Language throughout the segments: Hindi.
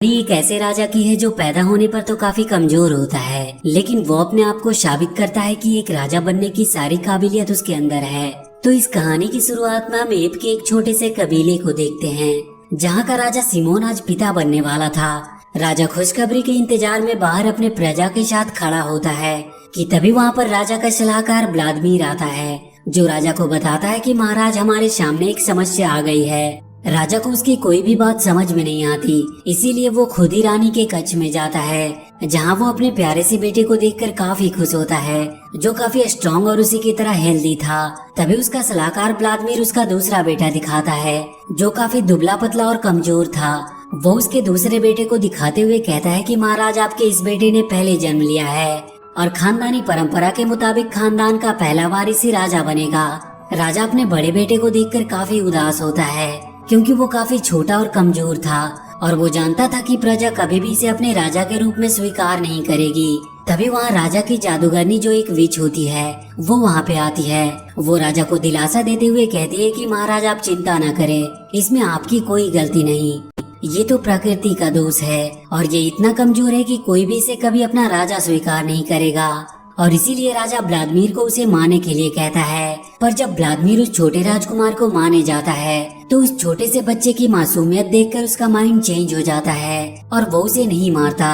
एक ऐसे राजा की है जो पैदा होने पर तो काफी कमजोर होता है, लेकिन वो अपने आप को साबित करता है कि एक राजा बनने की सारी काबिलियत उसके अंदर है। तो इस कहानी की शुरुआत में हम एब के एक छोटे से कबीले को देखते हैं, जहाँ का राजा सिमोन आज पिता बनने वाला था। राजा खुशखबरी के इंतजार में बाहर अपने प्रजा के साथ खड़ा होता है कि तभी वहाँ पर राजा का सलाहकार व्लादिमीर आता है, जो राजा को बताता है कि महाराज, हमारे सामने एक समस्या आ गई है। राजा को उसकी कोई भी बात समझ में नहीं आती, इसीलिए वो खुद ही रानी के कक्ष में जाता है, जहाँ वो अपने प्यारे से बेटे को देखकर काफी खुश होता है, जो काफी स्ट्रॉन्ग और उसी की तरह हेल्दी था। तभी उसका सलाहकार व्लादिमीर उसका दूसरा बेटा दिखाता है, जो काफी दुबला पतला और कमजोर था। वो उसके दूसरे बेटे को दिखाते हुए कहता है कि महाराज, आपके इस बेटे ने पहले जन्म लिया है और खानदानी परंपरा के मुताबिक खानदान का पहला वारिस ही राजा बनेगा। राजा अपने बड़े बेटे को देखकर काफी उदास होता है, क्योंकि वो काफी छोटा और कमजोर था और वो जानता था कि प्रजा कभी भी इसे अपने राजा के रूप में स्वीकार नहीं करेगी। तभी वहाँ राजा की जादूगरनी, जो एक विच होती है, वो वहाँ पे आती है। वो राजा को दिलासा देते हुए कहती है कि महाराज, आप चिंता न करें, इसमें आपकी कोई गलती नहीं, ये तो प्रकृति का दोष है और ये इतना कमजोर है कि कोई भी इसे कभी अपना राजा स्वीकार नहीं करेगा। और इसीलिए राजा व्लादिमीर को उसे मारने के लिए कहता है। पर जब व्लादिमीर उस छोटे राजकुमार को मारने जाता है, तो उस छोटे से बच्चे की मासूमियत देखकर उसका माइंड चेंज हो जाता है और वो उसे नहीं मारता।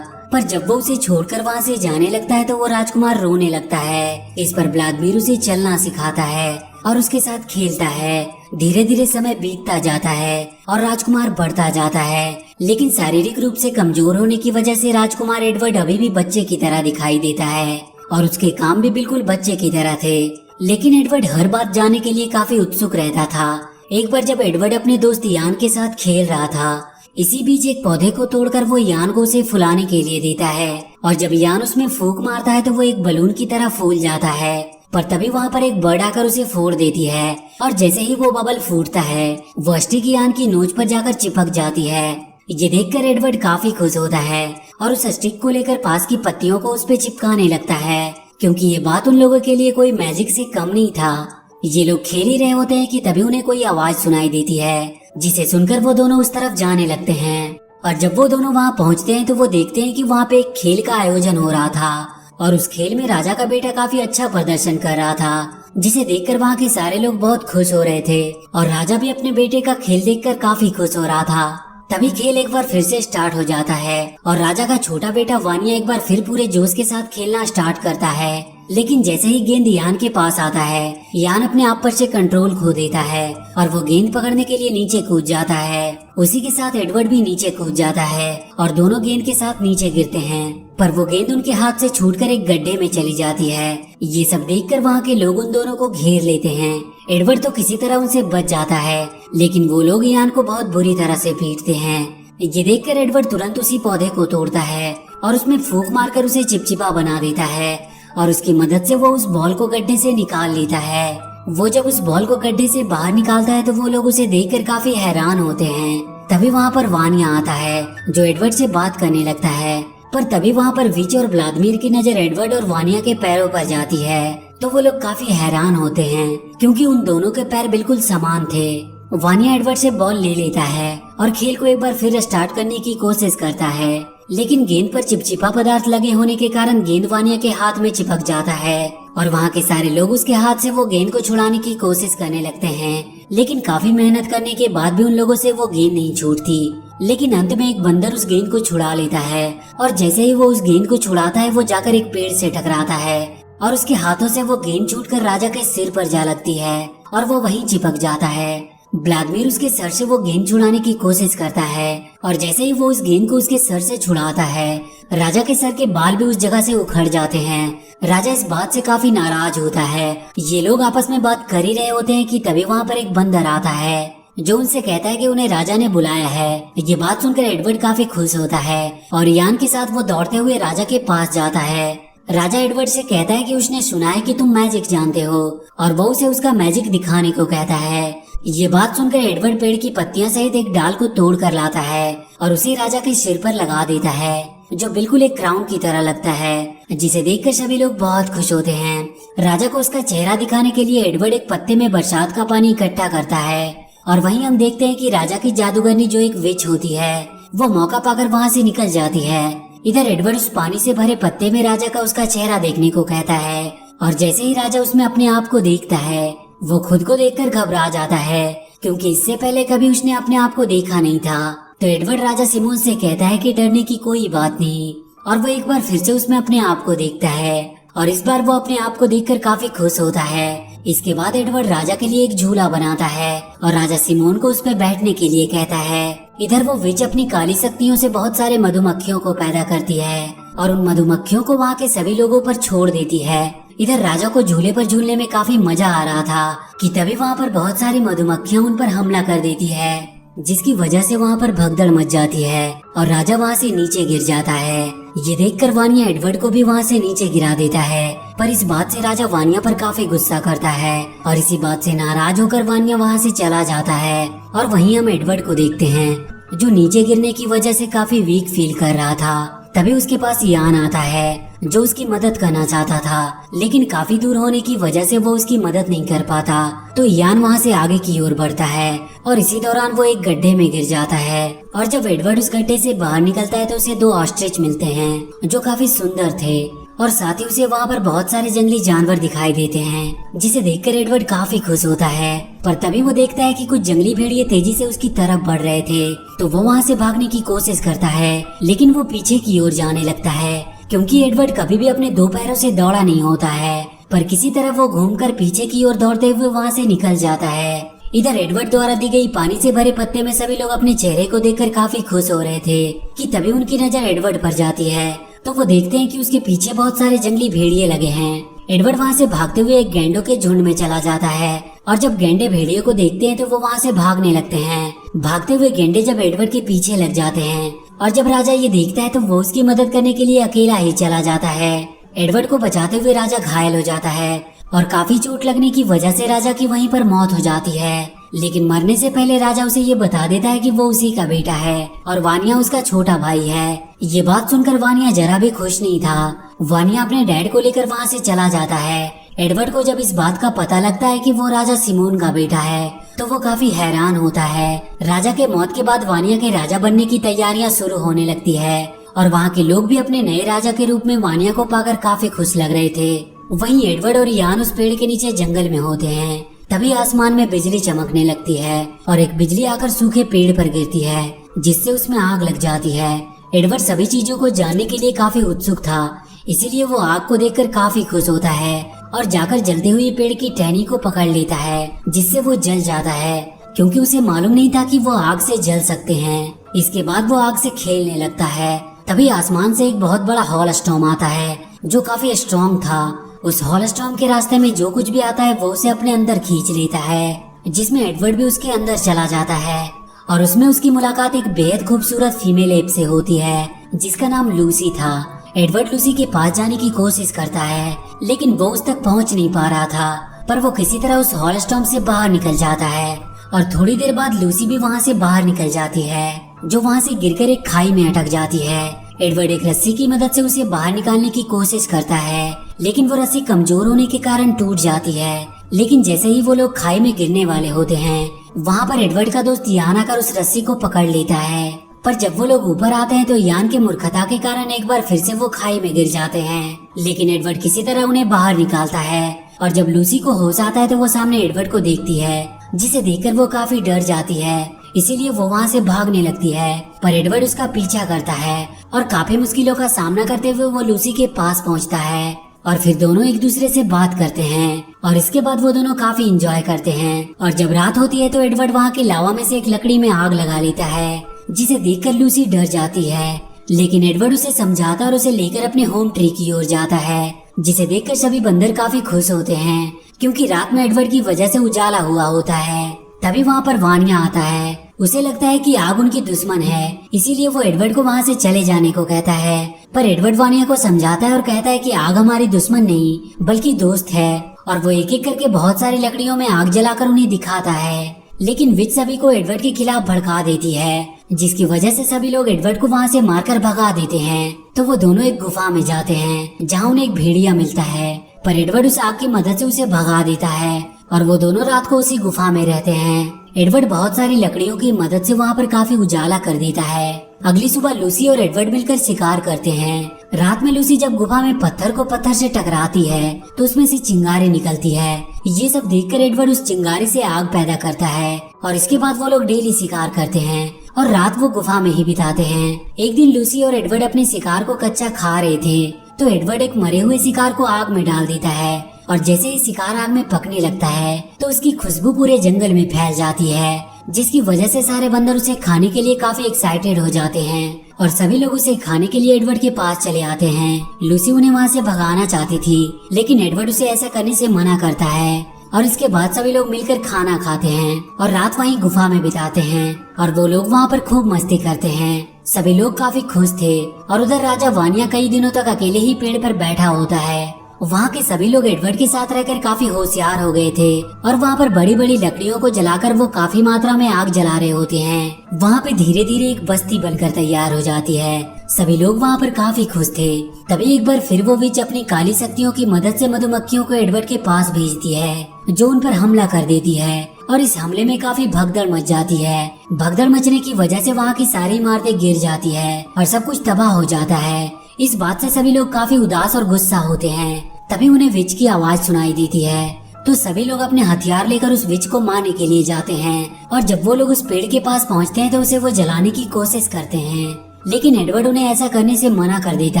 पर जब वो उसे छोड़कर वहाँ से जाने लगता है, तो वो राजकुमार रोने लगता है। इस पर व्लादिमीर उसे चलना सिखाता है और उसके साथ खेलता है। धीरे धीरे समय बीतता जाता है और राजकुमार बढ़ता जाता है, लेकिन शारीरिक रूप से कमजोर होने की वजह से राजकुमार एडवर्ड अभी भी बच्चे की तरह दिखाई देता है और उसके काम भी बिल्कुल बच्चे की तरह थे। लेकिन एडवर्ड हर बात जानने के लिए काफी उत्सुक रहता था। एक बार जब एडवर्ड अपने दोस्त यान के साथ खेल रहा था, इसी बीच एक पौधे को तोड़कर वो यान को उसे फुलाने के लिए देता है और जब यान उसमें फूंक मारता है तो वो एक बलून की तरह फूल जाता है। पर तभी वहाँ पर एक बर्ड आकर उसे फोड़ देती है और जैसे ही वो बबल फूटता है, वो स्टिक यान की नोच पर जाकर चिपक जाती है। ये देखकर एडवर्ड काफी खुश होता है और उस स्टिक को लेकर पास की पत्तियों को उस पे चिपकाने लगता है, क्योंकि ये बात उन लोगों के लिए कोई मैजिक से कम नहीं था। ये लोग खेल ही रहे होते हैं कि तभी उन्हें कोई आवाज सुनाई देती है, जिसे सुनकर वो दोनों उस तरफ जाने लगते हैं। और जब वो दोनों वहाँ पहुँचते हैं तो वो देखते हैं कि वहाँ पे एक खेल का आयोजन हो रहा था और उस खेल में राजा का बेटा काफी अच्छा प्रदर्शन कर रहा था, जिसे देखकर वहाँ के सारे लोग बहुत खुश हो रहे थे और राजा भी अपने बेटे का खेल देखकर काफी खुश हो रहा था। तभी खेल एक बार फिर से स्टार्ट हो जाता है और राजा का छोटा बेटा वानिया एक बार फिर पूरे जोश के साथ खेलना स्टार्ट करता है। लेकिन जैसे ही गेंद यान के पास आता है, यान अपने आप पर से कंट्रोल खो देता है और वो गेंद पकड़ने के लिए नीचे कूद जाता है। उसी के साथ एडवर्ड भी नीचे कूद जाता है और दोनों गेंद के साथ नीचे गिरते हैं, पर वो गेंद उनके हाथ से छूटकर एक गड्ढे में चली जाती है। ये सब देखकर वहाँ के लोग उन दोनों को घेर लेते हैं। एडवर्ड तो किसी तरह उनसे बच जाता है, लेकिन वो लोग यान को बहुत बुरी तरह से पीटते हैं। ये देखकर एडवर्ड तुरंत उसी पौधे को तोड़ता है और उसमें फूंक मारकर उसे चिपचिपा बना देता है और उसकी मदद से वो उस बॉल को गड्ढे से निकाल लेता है। वो जब उस बॉल को गड्ढे से बाहर निकालता है तो वो लोग उसे देखकर काफी हैरान होते हैं। तभी वहाँ पर वानिया आता है, जो एडवर्ड से बात करने लगता है। पर तभी वहाँ पर विच और व्लादिमीर की नजर एडवर्ड और वानिया के पैरों पर जाती है, तो वो लोग काफी हैरान होते हैं, क्योंकि उन दोनों के पैर बिल्कुल समान थे। वानिया एडवर्ड से बॉल ले लेता है और खेल को एक बार फिर स्टार्ट करने की कोशिश करता है, लेकिन गेंद पर चिपचिपा पदार्थ लगे होने के कारण गेंद वानिया के हाथ में चिपक जाता है और वहाँ के सारे लोग उसके हाथ से वो गेंद को छुड़ाने की कोशिश करने लगते हैं। लेकिन काफी मेहनत करने के बाद भी उन लोगों से वो गेंद नहीं छूटती। लेकिन अंत में एक बंदर उस गेंद को छुड़ा लेता है और जैसे ही वो उस गेंद को छुड़ाता है, वो जाकर एक पेड़ से टकराता है और उसके हाथों से वो गेंद छूटकर राजा के सिर पर जा लगती है और वो वहीं चिपक जाता है। व्लादिमीर उसके सर से वो गेंद छुड़ाने की कोशिश करता है और जैसे ही वो उस गेंद को उसके सर से छुड़ाता है, राजा के सर के बाल भी उस जगह से उखड़ जाते हैं। राजा इस बात से काफी नाराज होता है। ये लोग आपस में बात कर ही रहे होते हैं कि तभी वहाँ पर एक बंदर आता है, जो उनसे कहता है कि उन्हें राजा ने बुलाया है। ये बात सुनकर एडवर्ड काफी खुश होता है और यान के साथ वो दौड़ते हुए राजा के पास जाता है। राजा एडवर्ड से कहता है कि उसने सुना है कि तुम मैजिक जानते हो और वो उसे उसका मैजिक दिखाने को कहता है। ये बात सुनकर एडवर्ड पेड़ की पत्तियां सहित एक डाल को तोड़ कर लाता है और उसे राजा के सिर पर लगा देता है, जो बिल्कुल एक क्राउन की तरह लगता है, जिसे देखकर सभी लोग बहुत खुश होते हैं। राजा को उसका चेहरा दिखाने के लिए एडवर्ड एक पत्ते में बरसात का पानी इकट्ठा करता है और वहीं हम देखते हैं कि राजा की जादूगरनी, जो एक विच होती है, वो मौका पाकर वहाँ से निकल जाती है। इधर एडवर्ड उस पानी से भरे पत्ते में राजा का उसका चेहरा देखने को कहता है, और जैसे ही राजा उसमें अपने आप को देखता है वो खुद को देखकर घबरा जाता है, क्योंकि इससे पहले कभी उसने अपने आप को देखा नहीं था। तो एडवर्ड राजा सिमोन से कहता है कि डरने की कोई बात नहीं, और वो एक बार फिर से उसमें अपने आप को देखता है, और इस बार वो अपने आप को देखकर काफी खुश होता है। इसके बाद एडवर्ड राजा के लिए एक झूला बनाता है और राजा सिमोन को उस पर बैठने के लिए कहता है। इधर वो विच अपनी काली शक्तियों से बहुत सारे मधुमक्खियों को पैदा करती है और उन मधुमक्खियों को वहाँ के सभी लोगों पर छोड़ देती है। इधर राजा को झूले पर झूलने में काफी मजा आ रहा था कि तभी वहाँ पर बहुत सारी मधुमक्खियाँ उन पर हमला कर देती है, जिसकी वजह से वहाँ पर भगदड़ मच जाती है और राजा वहाँ से नीचे गिर जाता है। ये देखकर वानिया एडवर्ड को भी वहाँ से नीचे गिरा देता है, पर इस बात से राजा वानिया पर काफी गुस्सा करता है और इसी बात से नाराज होकर वानिया वहाँ से चला जाता है। और वहीं हम एडवर्ड को देखते हैं जो नीचे गिरने की वजह से काफी वीक फील कर रहा था। तभी उसके पास यान आता है जो उसकी मदद करना चाहता था, लेकिन काफी दूर होने की वजह से वो उसकी मदद नहीं कर पाता। तो यान वहाँ से आगे की ओर बढ़ता है और इसी दौरान वो एक गड्ढे में गिर जाता है। और जब एडवर्ड उस गड्ढे से बाहर निकलता है तो उसे 2 ऑस्ट्रिच मिलते हैं जो काफी सुंदर थे, और साथ ही उसे वहाँ पर बहुत सारे जंगली जानवर दिखाई देते हैं, जिसे देखकर एडवर्ड काफी खुश होता है। पर तभी वो देखता है कि कुछ जंगली भेड़िए तेजी से उसकी तरफ बढ़ रहे थे, तो वो वहाँ से भागने की कोशिश करता है, लेकिन वो पीछे की ओर जाने लगता है, क्योंकि एडवर्ड कभी भी अपने 2 पैरों से दौड़ा नहीं होता है। पर किसी तरह वो घूमकर पीछे की ओर दौड़ते हुए वहाँ से निकल जाता है। इधर एडवर्ड द्वारा दी गई पानी से भरे पत्ते में सभी लोग अपने चेहरे को देखकर काफी खुश हो रहे थे कि तभी उनकी नजर एडवर्ड पर जाती है। तो वो देखते हैं कि उसके पीछे बहुत सारे जंगली भेड़िए लगे हैं। एडवर्ड वहाँ से भागते हुए एक गैंडों के झुंड में चला जाता है, और जब गैंडे भेड़िए को देखते हैं तो वो वहाँ से भागने लगते हैं। भागते हुए गैंडे जब एडवर्ड के पीछे लग जाते हैं, और जब राजा ये देखता है तो वो उसकी मदद करने के लिए अकेला ही चला जाता है। एडवर्ड को बचाते हुए राजा घायल हो जाता है और काफी चोट लगने की वजह से राजा की वहीं पर मौत हो जाती है। लेकिन मरने से पहले राजा उसे ये बता देता है कि वो उसी का बेटा है और वानिया उसका छोटा भाई है। ये बात सुनकर वानिया जरा भी खुश नहीं था। वानिया अपने डैड को लेकर वहाँ से चला जाता है। एडवर्ड को जब इस बात का पता लगता है कि वो राजा सिमोन का बेटा है तो वो काफी हैरान होता है। राजा के मौत के बाद वानिया के राजा बनने की तैयारियां शुरू होने लगती है और वहाँ के लोग भी अपने नए राजा के रूप में वानिया को पाकर काफी खुश लग रहे थे। वहीं एडवर्ड और यान उस पेड़ के नीचे जंगल में होते हैं। तभी आसमान में बिजली चमकने लगती है और एक बिजली आकर सूखे पेड़ पर गिरती है, जिससे उसमें आग लग जाती है। एडवर्ड सभी चीजों को जानने के लिए काफी उत्सुक था, इसीलिए वो आग को देखकर काफी खुश होता है और जाकर जलते हुए पेड़ की टहनी को पकड़ लेता है, जिससे वो जल जाता है, क्योंकि उसे मालूम नहीं था कि वो आग से जल सकते हैं। इसके बाद वो आग से खेलने लगता है। तभी आसमान से एक बहुत बड़ा हॉल स्टॉर्म आता है जो काफी स्ट्रॉन्ग था। उस हॉल स्टॉर्म के रास्ते में जो कुछ भी आता है वो उसे अपने अंदर खींच लेता है, जिसमें एडवर्ड भी उसके अंदर चला जाता है और उसमें उसकी मुलाकात एक बेहद खूबसूरत फीमेल एप से होती है जिसका नाम लूसी था। एडवर्ड लूसी के पास जाने की कोशिश करता है, लेकिन वो उस तक पहुंच नहीं पा रहा था, पर वो किसी तरह उस हॉल स्टॉर्म से बाहर निकल जाता है और थोड़ी देर बाद लूसी भी वहाँ से बाहर निकल जाती है, जो वहाँ से गिरकर एक खाई में अटक जाती है। एडवर्ड एक रस्सी की मदद से उसे बाहर निकालने की कोशिश करता है, लेकिन वो रस्सी कमजोर होने के कारण टूट जाती है। लेकिन जैसे ही वो लोग खाई में गिरने वाले होते हैं, वहाँ पर एडवर्ड का दोस्त यान आकर उस रस्सी को पकड़ लेता है। पर जब वो लोग ऊपर आते हैं तो यान के मूर्खता के कारण एक बार फिर से वो खाई में गिर जाते हैं, लेकिन एडवर्ड किसी तरह उन्हें बाहर निकालता है। और जब लूसी को होश आता है तो वो सामने एडवर्ड को देखती है, जिसे देखकर वो काफी डर जाती है, इसीलिए वो वहाँ से भागने लगती है। पर एडवर्ड उसका पीछा करता है और काफी मुश्किलों का सामना करते हुए वो लूसी के पास पहुँचता है और फिर दोनों एक दूसरे से बात करते हैं और इसके बाद वो दोनों काफी एंजॉय करते हैं। और जब रात होती है तो एडवर्ड वहाँ के लावा में से एक लकड़ी में आग लगा लेता है, जिसे देखकर लूसी डर जाती है, लेकिन एडवर्ड उसे समझाता और उसे लेकर अपने होम ट्री की ओर जाता है, जिसे देखकर सभी बंदर काफी खुश होते हैं, क्योंकि रात में एडवर्ड की वजह से उजाला हुआ होता है। तभी वहाँ पर वानिया आता है। उसे लगता है कि आग उनकी दुश्मन है, इसीलिए वो एडवर्ड को वहाँ से चले जाने को कहता है। पर एडवर्ड वानिया को समझाता है और कहता है कि आग हमारी दुश्मन नहीं बल्कि दोस्त है, और वो एक एक करके बहुत सारी लकड़ियों में आग जलाकर उन्हें दिखाता है। लेकिन विच सभी को एडवर्ड के खिलाफ भड़का देती है, जिसकी वजह से सभी लोग एडवर्ड को वहाँ से मारकर भगा देते हैं। तो वो दोनों एक गुफा में जाते हैं जहाँ उन्हें एक भेड़िया मिलता है, पर एडवर्ड उस आग की मदद से उसे भगा देता है और वो दोनों रात को उसी गुफा में रहते हैं। एडवर्ड बहुत सारी लकड़ियों की मदद से वहाँ पर काफी उजाला कर देता है। अगली सुबह लूसी और एडवर्ड मिलकर शिकार करते हैं। रात में लूसी जब गुफा में पत्थर को पत्थर से टकराती है तो उसमें से चिंगारी निकलती है। ये सब देखकर एडवर्ड उस चिंगारी से आग पैदा करता है और इसके बाद वो लोग डेली शिकार करते हैं और रात वो गुफा में ही बिताते हैं। एक दिन लूसी और एडवर्ड अपने शिकार को कच्चा खा रहे थे तो एडवर्ड एक मरे हुए शिकार को आग में डाल देता है और जैसे ही शिकार आग में पकने लगता है तो उसकी खुशबू पूरे जंगल में फैल जाती है, जिसकी वजह से सारे बंदर उसे खाने के लिए काफी एक्साइटेड हो जाते हैं और सभी लोग उसे खाने के लिए एडवर्ड के पास चले आते हैं। लूसी उन्हें वहाँ से भगाना चाहती थी लेकिन एडवर्ड उसे ऐसा करने से मना करता है और इसके बाद सभी लोग मिलकर खाना खाते हैं और रात वहीं गुफा में बिताते हैं और वो लोग वहाँ पर खूब मस्ती करते हैं। सभी लोग काफी खुश थे और उधर राजा वानिया कई दिनों तक अकेले ही पेड़ पर बैठा होता है। वहाँ के सभी लोग एडवर्ड के साथ रहकर काफी होशियार हो गए थे और वहाँ पर बड़ी बड़ी लकड़ियों को जलाकर वो काफी मात्रा में आग जला रहे होते हैं। वहाँ पे धीरे धीरे एक बस्ती बनकर तैयार हो जाती है। सभी लोग वहाँ पर काफी खुश थे। तभी एक बार फिर वो विच अपनी काली शक्तियों की मदद से मधुमक्खियों को एडवर्ड के पास भेजती है जो उन पर हमला कर देती है और इस हमले में काफी भगदड़ मच जाती है। भगदड़ मचने की वजह से वहाँ की सारी इमारतें गिर जाती है और सब कुछ तबाह हो जाता है। इस बात से सभी लोग काफी उदास और गुस्सा होते हैं। तभी उन्हें विच की आवाज सुनाई देती है तो सभी लोग अपने हथियार लेकर उस विच को मारने के लिए जाते हैं और जब वो लोग उस पेड़ के पास पहुंचते हैं तो उसे वो जलाने की कोशिश करते हैं लेकिन एडवर्ड उन्हें ऐसा करने से मना कर देता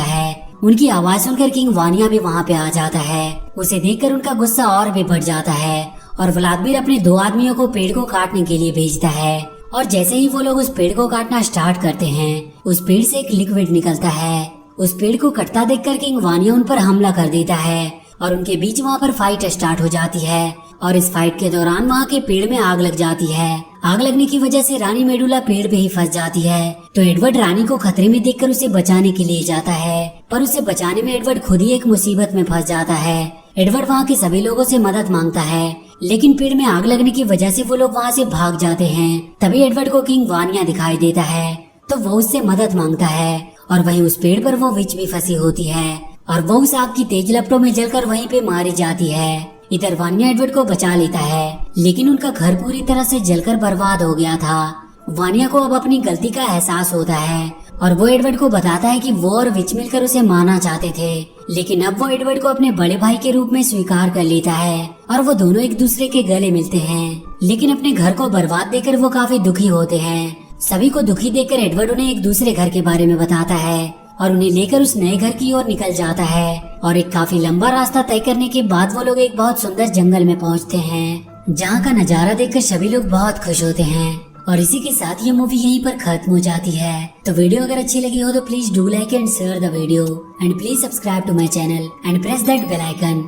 है। उनकी आवाज सुनकर किंग वानिया भी वहाँ पे आ जाता है। उसे देखकर उनका गुस्सा और भी बढ़ जाता है और व्लादिमीर अपने 2 आदमियों को पेड़ को काटने के लिए भेजता है और जैसे ही वो लोग उस पेड़ को काटना स्टार्ट करते हैं उस पेड़ से एक लिक्विड निकलता है। उस पेड़ को कटता देखकर किंग वानिया उन पर हमला कर देता है और उनके बीच वहाँ पर फाइट स्टार्ट हो जाती है और इस फाइट के दौरान वहाँ के पेड़ में आग लग जाती है। आग लगने की वजह से रानी मेडुला पेड़ पे ही फंस जाती है तो एडवर्ड रानी को खतरे में देखकर उसे बचाने के लिए जाता है पर उसे बचाने में एडवर्ड खुद ही एक मुसीबत में फंस जाता है। एडवर्ड वहाँ के सभी लोगों से मदद मांगता है लेकिन पेड़ में आग लगने की वजह से वो लोग वहाँ से भाग जाते हैं। तभी एडवर्ड को किंग वानिया दिखाई देता है तो वो उससे मदद मांगता है और वहीं उस पेड़ पर वो विच भी फंसी होती है और वो उस आग की तेज लपटों में जलकर वहीं पे मारी जाती है। इधर वानिया एडवर्ड को बचा लेता है लेकिन उनका घर पूरी तरह से जलकर बर्बाद हो गया था। वानिया को अब अपनी गलती का एहसास होता है और वो एडवर्ड को बताता है कि वो और विच मिलकर उसे मारना चाहते थे लेकिन अब वो एडवर्ड को अपने बड़े भाई के रूप में स्वीकार कर लेता है और वो दोनों एक दूसरे के गले मिलते हैं लेकिन अपने घर को बर्बाद देकर वो काफी दुखी होते हैं। सभी को दुखी देखकर एडवर्ड उन्हें एक दूसरे घर के बारे में बताता है और उन्हें लेकर उस नए घर की ओर निकल जाता है और एक काफी लंबा रास्ता तय करने के बाद वो लोग एक बहुत सुंदर जंगल में पहुंचते हैं जहां का नजारा देखकर सभी लोग बहुत खुश होते हैं। और इसी के साथ ये मूवी यहीं पर खत्म हो जाती है। तो वीडियो अगर अच्छी लगी हो तो please do like and share the video and please subscribe to my channel and press that bell icon.